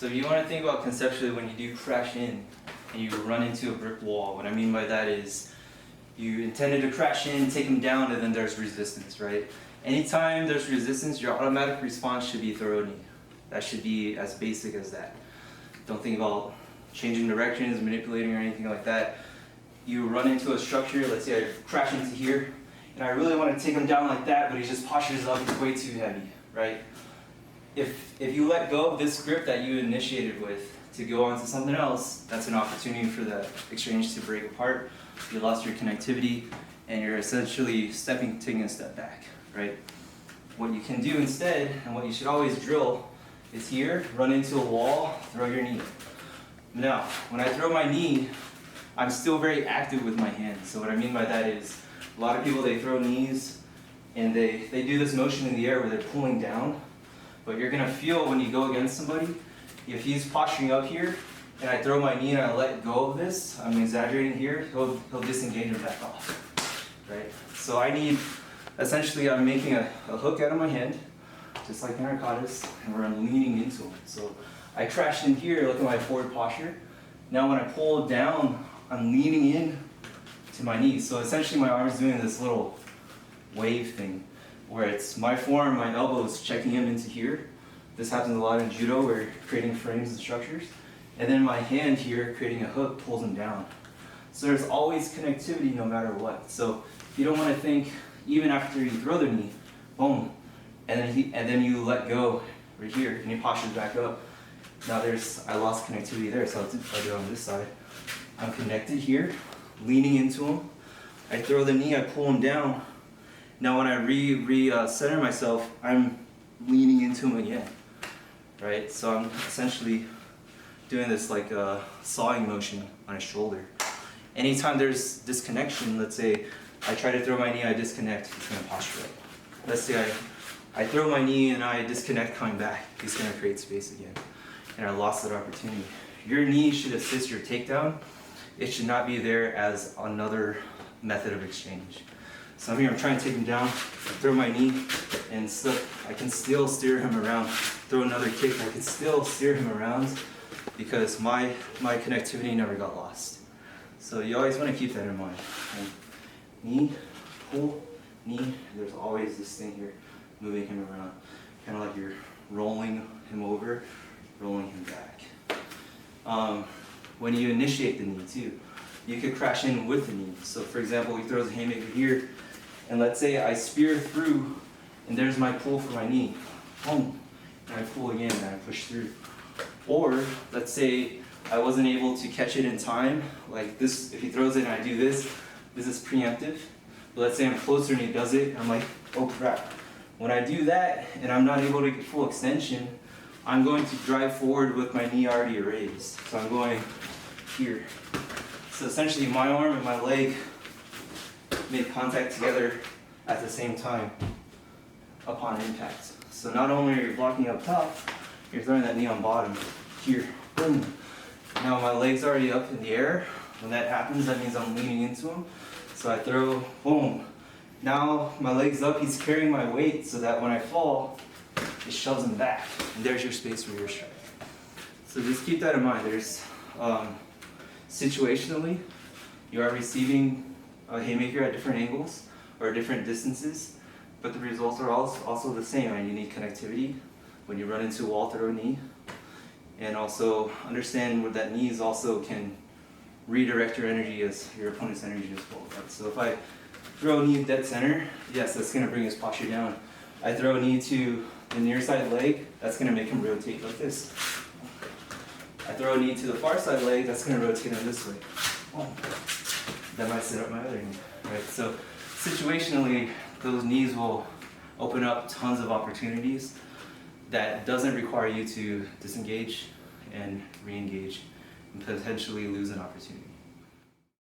So if you want to think about conceptually when you do crash in and you run into a brick wall, what I mean by that is you intended to crash in, take them down, and then there's resistance, right? Anytime there's resistance, your automatic response should be throw a knee. That should be as basic as that. Don't think about changing directions, manipulating, or anything like that. You run into a structure, let's say I crash into here, and I really want to take him down like that, but he just postures up, he's way too heavy, right? If you let go of this grip that you initiated with to go on to something else, that's an opportunity for the exchange to break apart. You lost your connectivity, and you're essentially taking a step back, right? What you can do instead, and what you should always drill, is here, run into a wall, throw your knee. Now, when I throw my knee, I'm still very active with my hands. So what I mean by that is, a lot of people, they throw knees, and they do this motion in the air where they're pulling down. But you're gonna feel when you go against somebody, if he's posturing up here, and I throw my knee and I let go of this, I'm exaggerating here, he'll disengage and back off, right? So essentially I'm making a hook out of my hand, just like Narcotis, and where I'm leaning into him. So I crashed in here, look at my forward posture. Now when I pull down, I'm leaning in to my knees. So essentially my arm's doing this little wave thing, where it's my forearm, my elbows checking him into here. This happens a lot in judo, where you're creating frames and structures. And then my hand here, creating a hook, pulls him down. So there's always connectivity no matter what. So you don't want to think, even after you throw the knee, boom, and then you let go right here, and he postures back up. Now I lost connectivity there, so I'll do it on this side. I'm connected here, leaning into him. I throw the knee, I pull him down. Now when I center myself, I'm leaning into him again, right? So I'm essentially doing this like a sawing motion on his shoulder. Anytime there's disconnection, let's say I try to throw my knee, I disconnect, he's gonna posture up. Let's say I throw my knee and I disconnect coming back, he's gonna create space again. And I lost that opportunity. Your knee should assist your takedown. It should not be there as another method of exchange. So I'm here, I'm trying to take him down, throw my knee, and I can still steer him around. Throw another kick, I can still steer him around because my connectivity never got lost. So you always want to keep that in mind. And knee, pull, knee, there's always this thing here, moving him around. Kind of like you're rolling him over, rolling him back. When you initiate the knee too, you could crash in with the knee. So for example, he throws a haymaker here, and let's say I spear through, and there's my pull for my knee. Boom. And I pull again, and I push through. Or let's say I wasn't able to catch it in time, like this, if he throws it and I do this is preemptive. But let's say I'm closer and he does it, and I'm like, oh crap. When I do that, and I'm not able to get full extension, I'm going to drive forward with my knee already raised. So I'm going here. So essentially my arm and my leg make contact together at the same time upon impact. So not only are you blocking up top, you're throwing that knee on bottom, here, boom. Now my leg's already up in the air. When that happens, that means I'm leaning into him. So I throw, boom. Now my leg's up, he's carrying my weight so that when I fall, it shoves him back. And there's your space for your strike. So just keep that in mind. There's, situationally, you are receiving a haymaker at different angles or different distances, but the results are also the same, and you need connectivity. When you run into a wall, throw a knee, and also understand where that knee also can redirect your energy as your opponent's energy as well. Right? So if I throw a knee dead center, yes, that's going to bring his posture down. I throw a knee to the near side leg, that's going to make him rotate like this. I throw a knee to the far side leg, that's going to rotate him this way. That might set up my other knee, right? So situationally, those knees will open up tons of opportunities that doesn't require you to disengage and re-engage and potentially lose an opportunity.